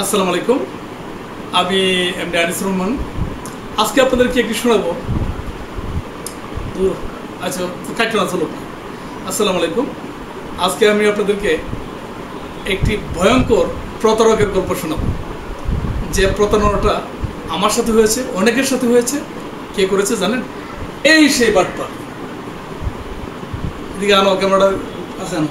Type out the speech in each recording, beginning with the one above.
আসসালামু আলাইকুম। আমি এমডি আনিসুর রহমান। আজকে আপনাদেরকে একটি শোনাবো। আচ্ছা, কাটতে না চলো। আসসালামু আলাইকুম। আজকে আমি আপনাদেরকে একটি ভয়ঙ্কর প্রতারকের গল্প শোনাবো, যে প্রতারণাটা আমার সাথে হয়েছে, অনেকের সাথে হয়েছে। কে করেছে জানেন? এই সেই বাটপার। এদিকে আনো, ক্যামেরাটা আছে না?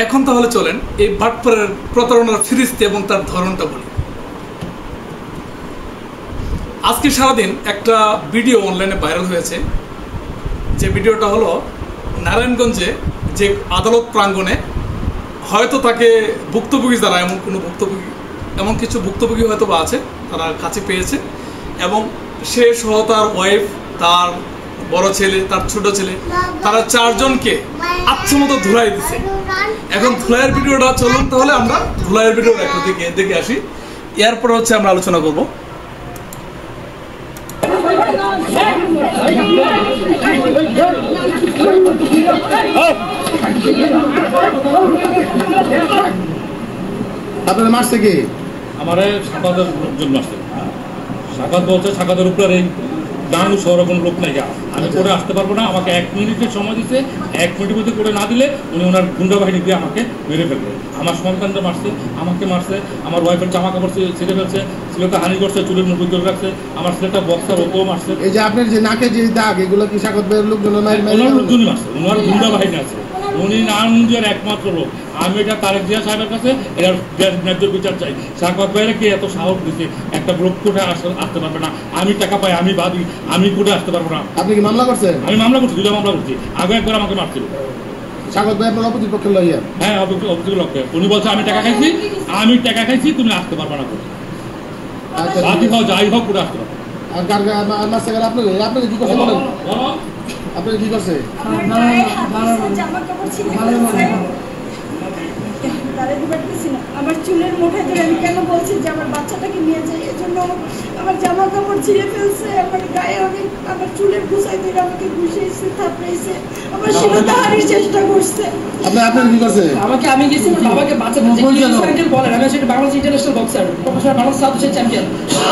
এখন তাহলে চলেন এই বাটপারের প্রতারণার ফিরিস্তি এবং তার ধরনটা বলি। আজকে সারাদিন একটা ভিডিও অনলাইনে ভাইরাল হয়েছে। যে ভিডিওটা হলো নারায়ণগঞ্জে যে আদালত প্রাঙ্গণে হয়তো তাকে ভুক্তভোগী যারা এমন কিছু ভুক্তভোগী হয়তো বা আছে, তারা কাছে পেয়েছে এবং সে সহ তার ওয়াইফ, তার বড় ছেলে, তার ছোট ছেলে, তারা চারজনকে আচ্ছা মতো ধুলাই দিছে। এখন ধুলাইয়ের ভিডিওটা চলুন, তাহলে আমরা ধুলাইয়ের ভিডিওটা একটু দেখে আসি। এরপর হচ্ছে আমরা আলোচনা করব। আপনার মারছে কি? আমার সাকাতের লোকজন মারছে। সাকাত বলছে সাকাতের উপরে দাঁড়ু সরকম লোক নাই, আমি করে আসতে পারবো না, আমাকে 1 মিনিটের সময় দিচ্ছে। 1 মিনিটের মধ্যে করে না দিলে উনি ওনার গুন্ডা বাহিনী দিয়ে আমাকে মেরে ফেলবে। আমার সন্তানরা মারছে, আমাকে মারছে, আমার ওয়াইফের জামা কাপড় ছিঁড়ে ফেলছে, ছেলেকে হানি করছে, চুলের মুখ ধরে রাখছে, আমার ছেলেটা বক্সার, ওকেও মারছে। এই যে আপনার যে নাকে যে দাগ, এগুলো কি সাকত ভাইয়ের লোকজন? ওনার লোকজনই মারছে, ওনার গুন্ডা বাহিনী আছে। উনি নারায়ণগঞ্জের একমাত্র লোক। আমি এটা তারেক জিয়া সাহেবের কাছে এর ন্যায্য বিচার চাই। সাকত ভাইয়েরা কি এত সাহস দিচ্ছে? একটা লোক কোঠে আসতে পারবে না। আমি টাকা পাই, আমি বাদী, আমি কোঠে আসতে পারবো না। আপনি কি মামলা করছেন? আমি মামলা করছি, 2টা মামলা করছি। আগে একবার আমাকে মারছিল সাকত ভাই আপনার অপোজিট পক্ষের লইয়া। হ্যাঁ, অপোজিট লক্ষ্যে উনি বলছে আমি টাকা খাইছি, তুমি আসতে পারবে না। বাদী হোক, যাই হোক, কোঠে আসতে পারবে। আর আপনাকে কি করছে বলেন? আপনাকে কি করছে? আমার চুলের মুঠে ধরে আমি কেন বলছি যে আমার বাচ্চাটাকে নিয়ে যাই, এজন্য আমার জামা কাপড় ছিঁড়ে ফেলছে, আমার গায়ে আমার চুলের গুছাই ধরে আমাকে ঘুষিয়েছে, থাপড়াইছে, আমার শিরোধারীর চেষ্টা করছে। আপনার কি করছে? আমি গেছি বাবাকে বাচ্চাটা বলেন, আমি আসলে Bangladesh international boxer, professional Bangladesh south Asian champion.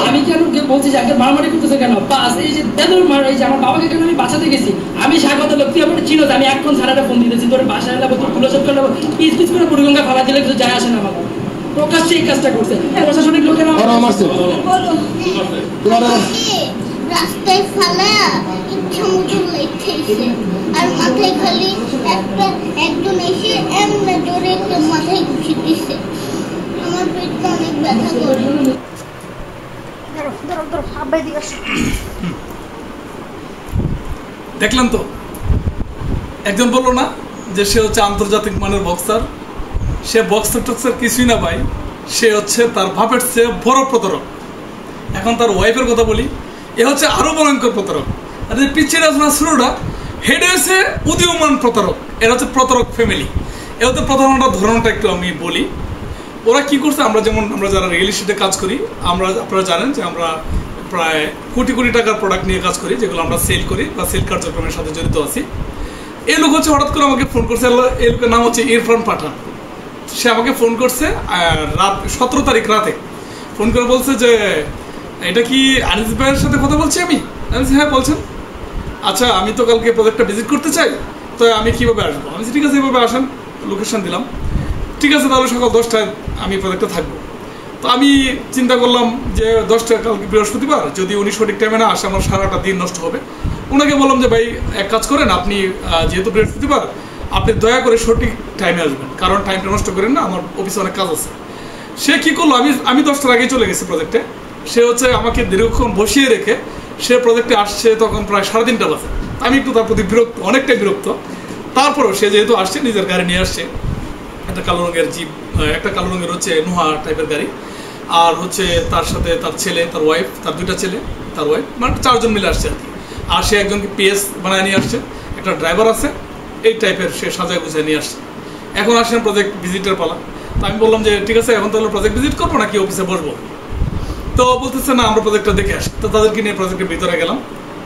আমি কেন বলছি যে আগে মারামারি করতেছে কেন? বাস এই যে দেদুর মার, এই যে আমার বাবাকে কেন আমি বাঁচাতে গেছি। আমি স্বাগত লোক, তুই আমার চিনো, আমি এখন সারাটা ফোন দিতেছি, তোর বাসায় নেবো, তোর পুলিশ করে নেবো, পিস করে বুড়িগঙ্গা খাবার দিলে কিছু যায় আসে না। আমার প্রকাশ্যে এই কাজটা করছে প্রশাসনিক লোকেরা। রাস্তায় ফেলে ইচ্ছা মতো লেখেছে, আর মাথায় খালি একজন এসে এমনি জোরে একটা মাথায় ঘুষি দিচ্ছে। আমার পেটটা অনেক ব্যথা করে। দেখলেন তো, একজন বললো না যে সে হচ্ছে আন্তর্জাতিক মানের বক্সার। সে বক্সার টক্সার কিছুই না ভাই, সে হচ্ছে তার বাপের চেয়ে বড় প্রতারক। এখন তার ওয়াইফের কথা বলি, এ হচ্ছে আরো ভয়ঙ্কর প্রতারক। আর যে পিছিয়ে আসনা শুরুটা, হেডে হচ্ছে উদীয়মান প্রতারক। এরা হচ্ছে প্রতারক ফ্যামিলি। এ হচ্ছে প্রতারণার ধরনটা একটু আমি বলি। ওরা কি করছে, আমরা যারা রিয়েল এস্টেটে কাজ করি, আপনারা জানেন যে আমরা প্রায় কোটি কোটি টাকার প্রোডাক্ট নিয়ে কাজ করি, যেগুলো আমরা সেল করি বা সেল কার্যক্রমের সাথে জড়িত আছি। এই লোক হচ্ছে হঠাৎ করে আমাকে ফোন করছে। এই লোকের নাম হচ্ছে ইরফান পাঠান। সে আমাকে ফোন করছে রাত 17 তারিখ রাতে ফোন করে বলছে যে এটা কি আনিস ভাইয়ের সাথে কথা বলছি? আমি হ্যাঁ বলছেন। আচ্ছা, আমি তো কালকে প্রজেক্টটা ভিজিট করতে চাই, তো আমি কীভাবে আসবো? আমি ঠিক আছে, এইভাবে আসেন। লোকেশন দিলাম। ঠিক আছে, তাহলে সকাল 10টায় আমি প্রজেক্টে থাকবো। তো আমি চিন্তা করলাম যে 10টা কালকে বৃহস্পতিবার, যদি উনি সঠিক টাইমে না আসে আমার সারাটা দিন নষ্ট হবে। ওনাকে বললাম যে ভাই, এক কাজ করেন, আপনি যেহেতু বৃহস্পতিবার, আপনি দয়া করে সঠিক টাইমে আসবেন, কারণ টাইমটা নষ্ট করেন না, আমার অফিসে অনেক কাজ আছে। সে কী করলো, আমি 10টার আগেই চলে গেছি প্রজেক্টে। সে হচ্ছে আমাকে দীর্ঘক্ষণ বসিয়ে রেখে সে প্রজেক্টে আসছে তখন প্রায় 3:30 বাজে। আমি একটু তার প্রতি বিরক্ত, অনেকটাই বিরক্ত। তারপরেও সে যেহেতু আসছে, নিজের গাড়ি নিয়ে আসছে, একটা কালো রঙের জিপ, একটা কালো রঙের হচ্ছে নোহা টাইপের গাড়ি, আর হচ্ছে তার সাথে তার ছেলে, তার ওয়াইফ, তার 2টা ছেলে, তার ওয়াইফ, মানে 4 জন মিলে আসছে আর কি। আর সে একজনকে পিএস বানায় নিয়ে আসছে, একটা ড্রাইভার আছে, এই টাইপের সে সাজায় গুছিয়ে নিয়ে আসছে। এখন আসছেন প্রজেক্ট ভিজিটের পালা। তো আমি বললাম যে ঠিক আছে, এখন তাহলে প্রজেক্ট ভিজিট করবো নাকি অফিসে বসবো? তো বলতেছে না, আমরা প্রজেক্টটা দেখে আসি। তো তাদেরকে নিয়ে প্রজেক্টের ভিতরে গেলাম।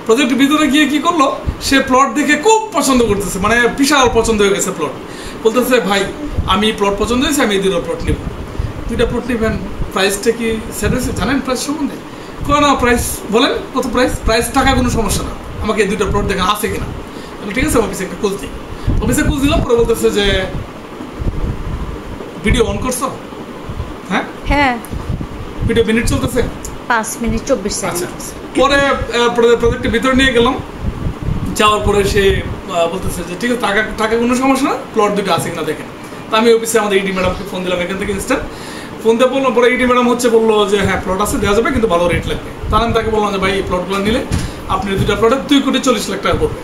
প্রজেক্টের ভিতরে গিয়ে কি করলো, সে প্লট দেখে খুব পছন্দ করতেছে, মানে বিশাল পছন্দ হয়ে গেছে প্লট। বলতেছে ভাই আমি প্লট পছন্দ হয়েছে, আমি এই 2টা প্লট নেব। 2টা প্লট নেবেন, প্রাইসটা কি সেট হয়েছে, জানেন প্রাইস সম্বন্ধে? না প্রাইস বলেন কত প্রাইস টাকা কোনো সমস্যা না, আমাকে এই 2টা প্লট দেখেন আছে কিনা। ঠিক আছে, অফিসে একটা খোঁজ দিই। অফিসে খোঁজ দিলাম, পরে বলতেছে যে ভিডিও অন করছো? হ্যাঁ হ্যাঁ, ভিডিও মিনিট চলতেছে 5 মিনিট 24 সেকেন্ড। আচ্ছা, পরে প্রজেক্টের ভিতরে নিয়ে গেলাম, যাওয়ার পরে সে বলতেছে যে ঠিক আছে টাকা কোনো সমস্যা না, প্লট 2টা আছে কিনা দেখেন। তো আমি অফিসে আমাদের ইডি ম্যাডামকে ফোন দিলাম এখান থেকে ইনস্ট্যান্ট। ফোন দিয়ে বললাম, পরে ইডি ম্যাডাম বললো যে হ্যাঁ প্লট আছে, দেওয়া যাবে, কিন্তু ভালো রেট লাগবে। তাহলে আমি তাকে বললাম যে ভাই এই প্লটগুলো নিলে আপনি 2টা প্লটে 2,40,00,000 টাকা পড়বে।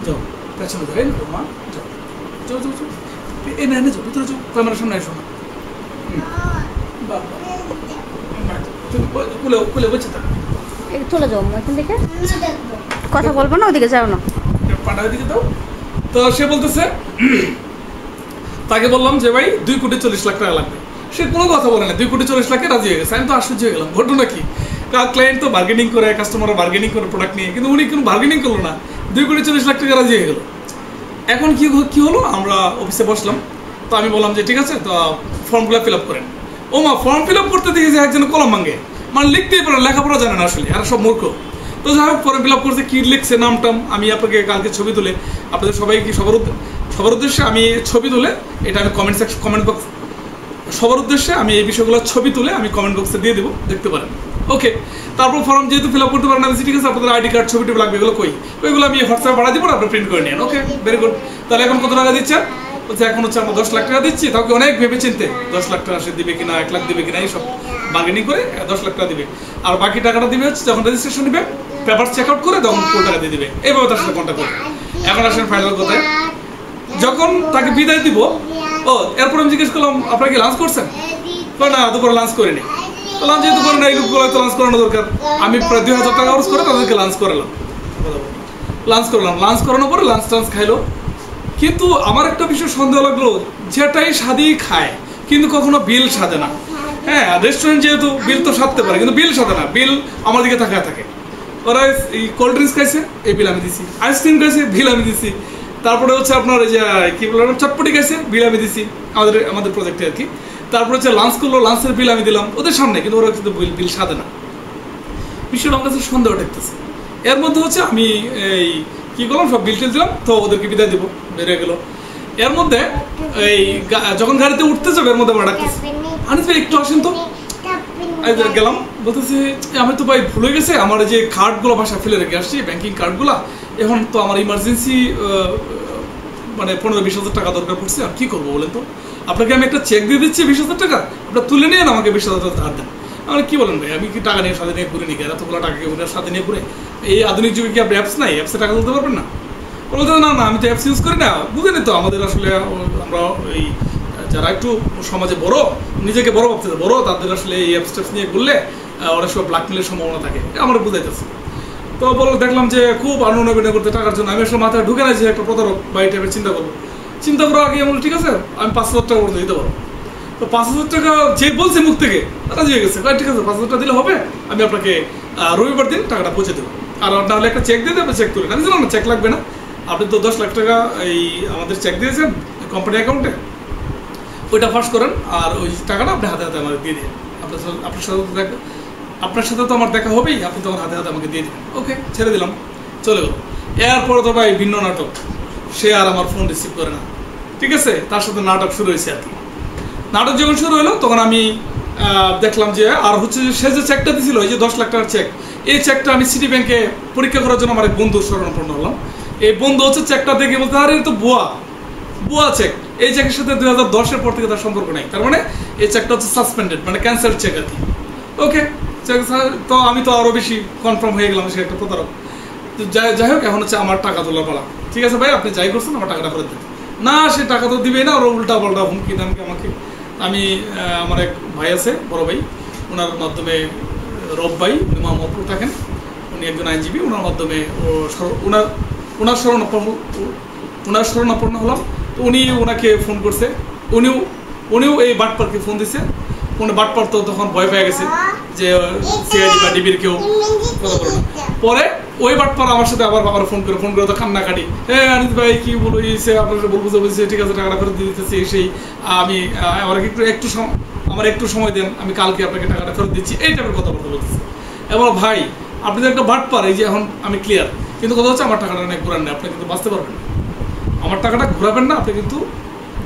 যাও পেছনে যাই না মা, যাও যাও যাও যাও, এই না এনে যাও, ভিতরে যাও, ক্যামেরার সামনে এসো না। খুলে বলছে তা চলে যাও এখান থেকে, কথা বলবো না, ওদিকে যাও না, পাটা দিকে দাও। তো সে বলতেছে, তাকে বললাম যে ভাই 2,40,00,000 টাকা লাগবে। সে কোনো কথা বলে না, 2,40,00,000 রাজি হয়ে গেছে। আমি তো আশ্চর্য হয়ে গেলাম, ঘটনা কি? ক্লায়েন্ট তো বার্গেনিং করে, কাস্টমার বার্গেনিং করে প্রোডাক্ট নিয়ে, কিন্তু উনি কোনো বার্গেনিং করলো না, 2,40,00,000 টাকা রাজি হয়ে গেল। এখন কি হলো, আমরা অফিসে বসলাম। তো আমি বললাম যে ঠিক আছে, তো ফর্মগুলো ফিল আপ করেন। ও মা, ফর্ম ফিল আপ করতে দেখেছি একজন কলম ভাঙে, মানে লিখতেই পারে, লেখাপড়া জানে না আসলে, আর সব মূর্খ। তো যাই হোক, ফর্ম ফিল আপ করছে, কী লিখছে নাম টাম, আমি আপনাকে কালকে ছবি তুলে আপনাদের সবাইকে সবার উদ্দেশ্যে আমি ছবি তুলে এটা আমি কমেন্ট বক্স সবার উদ্দেশ্যে আমি এই বিষয়গুলো ছবি তুলে আমি কমেন্ট বক্সে দিয়ে দেবো, দেখতে পারেন। ওকে, তারপর ফর্ম যেহেতু ফিল আপ করতে পারেন, আমি ঠিক আছে আপনাদের আইডি কার্ড ছবিটি লাগবে, এগুলো ওইগুলো আমি হোয়াটসঅ্যাপে পাঠিয়ে দিব, আপনি প্রিন্ট করে নিন। ওকে, ভেরি গুড। তাহলে এখন কত টাকা দিচ্ছেন? বলছে এখন হচ্ছে আমরা 10 লাখ টাকা দিচ্ছি। তাকে অনেক ভেবে চিনতে 10 লাখ টাকা সে দিবে কিনা, 1 লাখ দিবে কিনা, এইসব বার্গেনিং করে 10 লাখ টাকা দিবে। আর বাকি টাকাটা দিবে হচ্ছে যখন রেজিস্ট্রেশন দিবে, পেপার চেক আউট করে তখন পুরো টাকা দিয়ে দিবে। এইভাবে তার সাথে কন্ট্যাক্ট করবে। এখন আসেন ফাইনাল কথায়, যখন তাকে বিদায় দিব, এরপর আমি জিজ্ঞেস করলাম আপনারা কি লাঞ্চ করছেন? না, দুপুরে লাঞ্চ করিনি। লাঞ্চ যেহেতু করি না, এই লোকগুলো তো লাঞ্চ করানো দরকার। আমি প্রায় 2,000 টাকা খরচ করে তাদেরকে লাঞ্চ করালাম। লাঞ্চ করানোর পরে লাঞ্চ খাইলো। কিন্তু আমার একটা বিষয় সন্দেহ লাগলো, যেটাই স্বাদই খায় কিন্তু কখনো বিল সাধে না। হ্যাঁ, রেস্টুরেন্ট যেহেতু বিল তো সাধতে পারে, কিন্তু বিল সাধে না, বিল আমার দিকে তাকায় থাকে। ওরা এই কোল্ড ড্রিঙ্কস খাইছে, এই বিল আমি দিছি। আইসক্রিম খাইছে, বিল আমি দিছি। তারপরে হচ্ছে আপনার এই যে কি বললাম, চটপটি খাইছে, বিল আমি দিছি, আমাদের প্রজেক্টে আর কি। তারপরে হচ্ছে লাঞ্চ করলো, লাঞ্চের বিল আমি দিলাম ওদের সামনে, কিন্তু ওরা কিন্তু বিল সাধে না। বিষয়টা আমার কাছে সন্দেহ ঠেকতেছে। এর মধ্যে হচ্ছে আমি এই কি করলাম, সব বিল টিল দিলাম, তো ওদেরকে বিদায় দেবো, বেরিয়ে গেলো। এর মধ্যে এই যখন গাড়িতে উঠতে যাবে, এর মধ্যে আমার ডাকতেছে, আনিস ভাই একটু আসেন তো। গেলাম, বলতেছে আমি তো ভাই ভুলে গেছে, আমার যে কার্ডগুলো বাসায় ফেলে রেখে আসছি, ব্যাংকিং কার্ডগুলো, এখন তো আমার ইমার্জেন্সি মানে 15-20 হাজার টাকা দরকার পড়ছে, আর কি করবো বলেন তো? আপনাকে আমি একটা চেক দিয়ে দিচ্ছি 20,000 টাকা, আপনার তুলে নিয়ে আমাকে 20,000 টাকা ধার দেন। আমার কি বলেন ভাই, আমি কি টাকা নিয়ে সাথে নিয়ে ঘুরে নিই? এতগুলো টাকাকে সাথে নিয়ে ঘুরে, এই আধুনিক যুগে কি আপনি অ্যাপস নাই, অ্যাপসে টাকা তুলতে পারবেন না? বলতে না আমি তো অ্যাপস ইউজ করি না। বুঝেনি তো, আমাদের আসলে আমরা এই যারা একটু সমাজে বড়, নিজেকে বড় ভাবতে বড়, তাদের আসলে এই অ্যাপস ট্যাপস নিয়ে ঘুরলে অনেক সময় ব্ল্যাকমেলের সম্ভাবনা থাকে, আমরা বুঝাইতেছি। তো দেখলাম যে খুব আনন্দ অভিনয় করতে টাকার জন্য। আমি আসলে মাথায় ঢুকে না যে একটা প্রতারক বা এই টাইপের চিন্তা করো আগে। আমি ঠিক আছে, আমি 5,000 টাকা করে দিতে পারবো। তো 5,000 টাকা যে বলছে মুখ থেকে রাজি হয়ে গেছে, ঠিক আছে 5,000 টাকা দিলে হবে, আমি আপনাকে রবিবার দিন টাকাটা পৌঁছে দেবো, আর নাহলে একটা চেক দিয়ে দেবে, চেক তুলে। আমি জানলাম না চেক লাগবে না, আপনি তো 10 লাখ টাকা এই আমাদের চেক দিয়েছেন কোম্পানি অ্যাকাউন্টে, ওইটা ফার্স্ট করেন, আর ওই টাকাটা আপনি হাতে হাতে আমাকে দিয়ে দিন। আপনার সাথে তো আমার দেখা হবেই, আপনি তো আমার হাতে হাতে আমাকে দিয়ে দিন। ওকে, ছেড়ে দিলাম, চলে গেল। এরপরে তো ভাই ভিন্ন নাটক, সে আর আমার ফোন রিসিভ করে না। ঠিক আছে, তার সাথে নাটক শুরু হয়েছে আর কি। নাটক যখন শুরু হলো তখন আমি দেখলাম যে আর হচ্ছে সে যে চেকটা দিয়েছিল, এই যে 10 লাখ টাকার চেক, এই চেকটা আমি সিটি ব্যাংকে পরীক্ষা করার জন্য আমার এক বন্ধুর শরণাপন্ন হলাম। এই বন্ধু হচ্ছে চেকটা দেখে বলতে, আরে তো বুয়া চেক, এই চেকের সাথে 2010-এর পর থেকে তার সম্পর্ক নেই, তার মানে এই চেকটা হচ্ছে সাসপেন্ডেড, মানে ক্যান্সেল চেক আর কি। ওকে, তো আমি তো আরও বেশি কনফার্ম হয়ে গেলাম সে একটা প্রতারক। তো যাই হোক, এখন হচ্ছে আমার টাকা তোলার পালা। ঠিক আছে ভাই, আপনি যাই করছেন আমার টাকাটা ফেরত দেন। না, সে টাকা তো দিবেই না, ওরা উল্টা পাল্টা হুমকি দামকে আমাকে। আমি আমার এক ভাই আছে, বড় ভাই, ওনার মাধ্যমে, রব ভাই, উনি মোহাম্মদপুর থাকেন, উনি একজন আইনজীবী, ওনার মাধ্যমে ওনার শরণাপন্ন হলাম। তো উনি ওনাকে ফোন করছে, উনিও এই বাটপারকে ফোন দিছে। কোনো বাটপার তো তখন ভয় পেয়ে গেছে যে সিআইডি বা ডিবির কেউ কথা বলে না। পরে ওই বাটপার আমার সাথে আবার বাবার ফোন করে তো কান্নাকাটি, হ্যাঁ আনিস ভাই কি বলেছে আপনার বলবো বলছে ঠিক আছে টাকাটা ফেরত দিয়ে দিতেছি সেই আমি আমার একটু সময় দেন, আমি কালকে আপনাকে টাকাটা ফেরত দিচ্ছি, এই টাইপের কথাবার্তা বলতেছে। এবার ভাই আপনি তো একটা বাটপার, এই যে এখন আমি ক্লিয়ার, কিন্তু কথা হচ্ছে আমার টাকাটা অনেক ঘুরান না, আপনি কিন্তু বাঁচতে পারবেন না, আমার টাকাটা ঘুরাবেন না, আপনি কিন্তু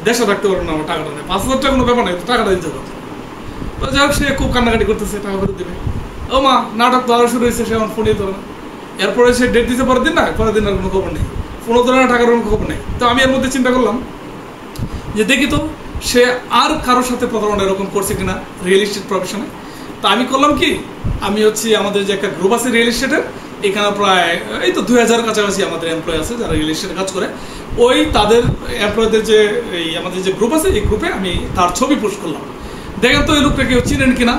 দেশে থাকতে পারবেন না, আমার টাকাটা নেই, 5,000 টাকা কোনো ব্যাপার নেই, টাকাটা দিতে হবে। তো যাই হোক সে খুব কান্নাকাটি করতেছে, টাকা ফেরত দেবে। ও মা নাটক তো আরও শুরু হয়েছে, সে আমার ফোনই ধরে না। এরপরে সে ডেট দিতে পরের দিন না, পরের দিন আর কোনো খবর নেই, ফোনও ধরে না, টাকার কোনো খবর নেই। তো আমি এর মধ্যে চিন্তা করলাম যে দেখি তো সে আর কারোর সাথে প্রতারণা এরকম করছে কিনা রিয়েল এস্টেট প্রফেশনে। তা আমি করলাম কি, আমি হচ্ছে আমাদের যে একটা গ্রুপ আছে রিয়েল এস্টেটের, এখানে প্রায় এই তো 2000 কাছাকাছি আমাদের এমপ্লয় আছে যারা রিয়েল এস্টেটে কাজ করে। ওই তাদের এমপ্লয়দের যে এই আমাদের যে গ্রুপ আছে, এই গ্রুপে আমি তার ছবি পোস্ট করলাম, দেখেন তো এই লোকটা কেউ চিনেন কিনা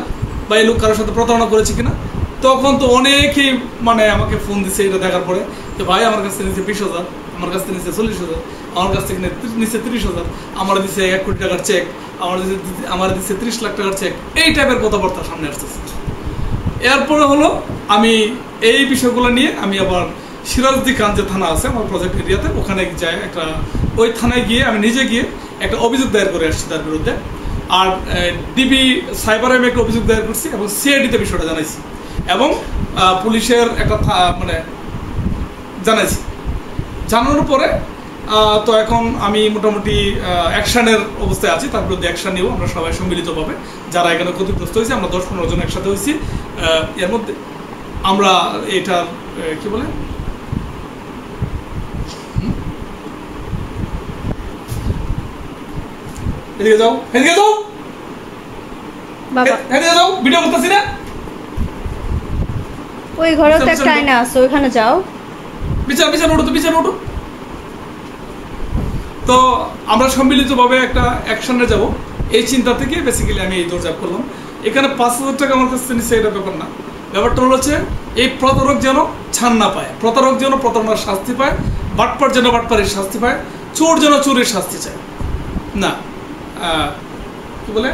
বা এই লোক কারোর সাথে প্রতারণা করেছে কিনা। তখন তো অনেকেই মানে আমাকে ফোন দিচ্ছে এটা দেখার পরে, যে ভাই আমার কাছ থেকে নিচ্ছে 20,000, আমার কাছ থেকে নিচ্ছে 40,000, আমার কাছ থেকে নিচ্ছে 30,000, আমার দিচ্ছে 1 কোটি টাকার চেক, আমার দিচ্ছে 30 লাখ টাকার চেক, এই টাইপের কথাবার্তা সামনে আসতেছে। এরপরে হলো আমি এই বিষয়গুলো নিয়ে আমি আবার সিরাজদি খান যে থানা আছে আমার প্রজেক্ট এরিয়াতে, ওখানে যাই একটা ওই থানায় গিয়ে আমি নিজে গিয়ে একটা অভিযোগ দায়ের করে আসছি তার বিরুদ্ধে। আর ডিবি সাইবারে আমি একটা অভিযোগ দায়ের করছি এবং সিআইডিতে বিষয়টা জানাইছি এবং পুলিশের একটা মানে জানাইছি। জানানোর পরে তো এখন আমি মোটামুটি অ্যাকশানের অবস্থায় আছি, তার বিরুদ্ধে অ্যাকশান নিয়েও আমরা সবাই সম্মিলিতভাবে যারা এখানে ক্ষতিগ্রস্ত হয়েছে আমরা 10-15 জন একসাথে হয়েছি। এর মধ্যে আমরা এটার কি বলে এদিকে যাও ভিডিও করতেছি না, ওই ঘরেও তো একটা আয়না আছে, ওইখানে যাও, বিচার ওঠো। তো আমরা সম্মিলিতভাবে একটা অ্যাকশনে যাব, এই চিন্তা থেকে বেসিক্যালি আমি এই দৌড়ঝাঁপ করলাম। এখানে 5,000 টাকা আমার কাছ থেকে নিচ্ছে এটা ব্যাপার না, ব্যাপারটা হচ্ছে এই প্রতারক যেন ছাড় না পায়, প্রতারক যেন প্রতারণার শাস্তি পায়, বাটপার যেন বাটপারের শাস্তি পায়, চোর যেন চোরের শাস্তি চায় না। কি বলে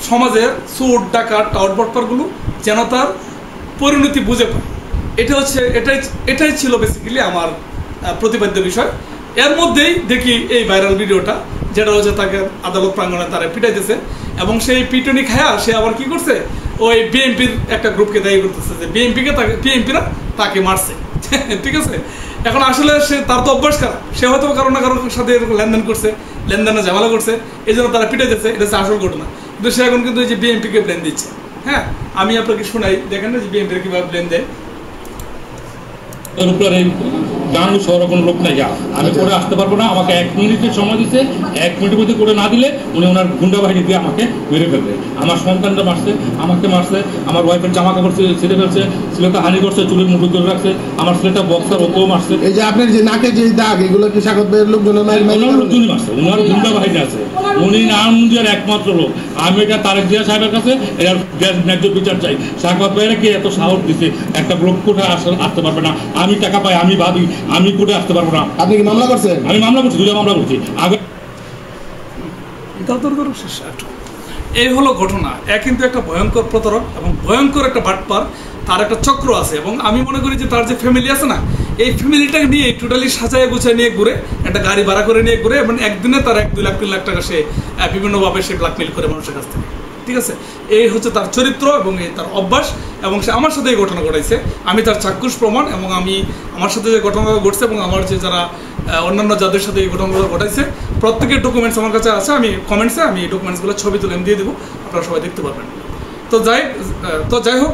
সমাজের চোর ডাকাত টাউট বাটপারগুলো যেন তার পরিণতি বুঝে পায়, এটাই ছিল বেসিক্যালি আমার প্রতিপাদ্য বিষয়। এর মধ্যেই দেখি এই ভাইরাল ভিডিওটা, যেটা হচ্ছে তাকে আদালত প্রাঙ্গণে তারা পিটাইতেছে এবং সেই পিটনি খায়া সে আবার কি করছে, ওই বিএনপির একটা গ্রুপকে দায়ী করতেছে যে বিএনপিরা তাকে মারছে। ঠিক আছে, এখন আসলে সে তার তো অভ্যাস খারাপ, সে হয়তো কারো না কারোর সাথে এরকম লেনদেন করছে, লেনদেনে ঝামেলা করছে, এই জন্য তারা পিটাইতেছে, এটা হচ্ছে আসল ঘটনা। কিন্তু সে এখন কিন্তু এই যে বিএনপিকে ব্লেম দিচ্ছে। হ্যাঁ, আমি আপনাকে শোনাই, দেখেন না যে বিএনপির কীভাবে ব্লেম দেয়। গান শহরে কোনো লোক নাই, আমি করে আসতে পারবো না, আমাকে 1 মিনিটের সময় দিচ্ছে, 1 মিনিটের মধ্যে করে না দিলে উনি ওনার গুন্ডা বাহিনী দিয়ে আমাকে মেরে ফেলবে। আমার সন্তানটা মারছে, আমাকে মারছে, আমার ওয়াইফের জামা কাপড় ছিঁড়ে ফেলছে, ছেলেটা হানি করছে, চুলের মুঠো ধরে রাখছে, আমার ছেলেটা বক্সার ওকেও মারছে। এই যে আপনার যে নাকে যে দাগ, এগুলো কি স্বাগত ভাইয়ের লোকজনের লোকজনই মারছে, ওনার গুন্ডা বাহিনী আছে, উনি নাম দিয়ার একমাত্র লোক। আমি এটা তারেক জিয়া সাহেবের কাছে এর ন্যায্য বিচার চাই। স্বাগত ভাইয়েরা কি এত সাহস দিচ্ছে একটা লোক কোথায় আসতে পারবে না? আমি টাকা পাই, আমি ভাবি আমি কোথায় আসতে পারবো না। আপনি কি মামলা করছেন? আমি মামলা করছি, 2টা মামলা করছি আগে। এই হলো ঘটনা। কিন্তু একটা ভয়ঙ্কর প্রতারক এবং ভয়ঙ্কর একটা বাটপার, তার একটা চক্র আছে এবং আমি মনে করি যে তার যে ফ্যামিলি আছে না, এই ফ্যামিলিটাকে নিয়ে টোটালি সাজায় গুছায় নিয়ে ঘুরে, একটা গাড়ি ভাড়া করে নিয়ে ঘুরে এবং একদিনে তার 1-2 লাখ 3 লাখ টাকা সে বিভিন্নভাবে সে ব্ল্যাকমেল করে মানুষের কাছ থেকে। ঠিক আছে, এই হচ্ছে তার চরিত্র এবং এই তার অভ্যাস এবং সে আমার সাথে এই ঘটনা ঘটাইছে। আমি তার চাক্ষুষ প্রমাণ এবং আমার সাথে যে ঘটনাগুলো ঘটছে এবং আমার যে যারা অন্যান্য যাদের সাথে এই ঘটনাগুলো ঘটাইছে প্রত্যেকের ডকুমেন্টস আমার কাছে আছে। আমি কমেন্টসে আমি এই ডকুমেন্টসগুলো ছবি তুলে দিয়ে দেবো, আপনারা সবাই দেখতে পারবেন। তো যাই হোক,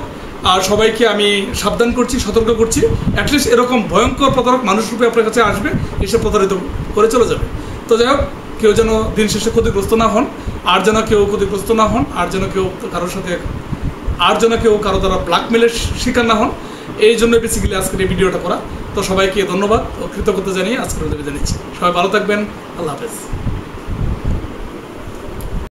আর সবাইকে আমি সাবধান করছি, সতর্ক করছি, অ্যাটলিস্ট এরকম ভয়ঙ্কর প্রতারক মানুষ রূপে আপনার কাছে আসবে, এসে প্রতারিত করে চলে যাবে। তো যাই হোক, কেউ যেন দিন শেষে ক্ষতিগ্রস্ত না হন, আর যেন কেউ ক্ষতিগ্রস্ত না হন, আর যেন কেউ কারো দ্বারা ব্ল্যাকমেলের শিকার না হন, এই জন্য বেসিক্যালি আজকের এই ভিডিওটা করা। তো সবাইকে ধন্যবাদ ও কৃতজ্ঞতা জানিয়ে আজকের ভিডিও জানিয়েছি। সবাই ভালো থাকবেন, আল্লাহ হাফেজ।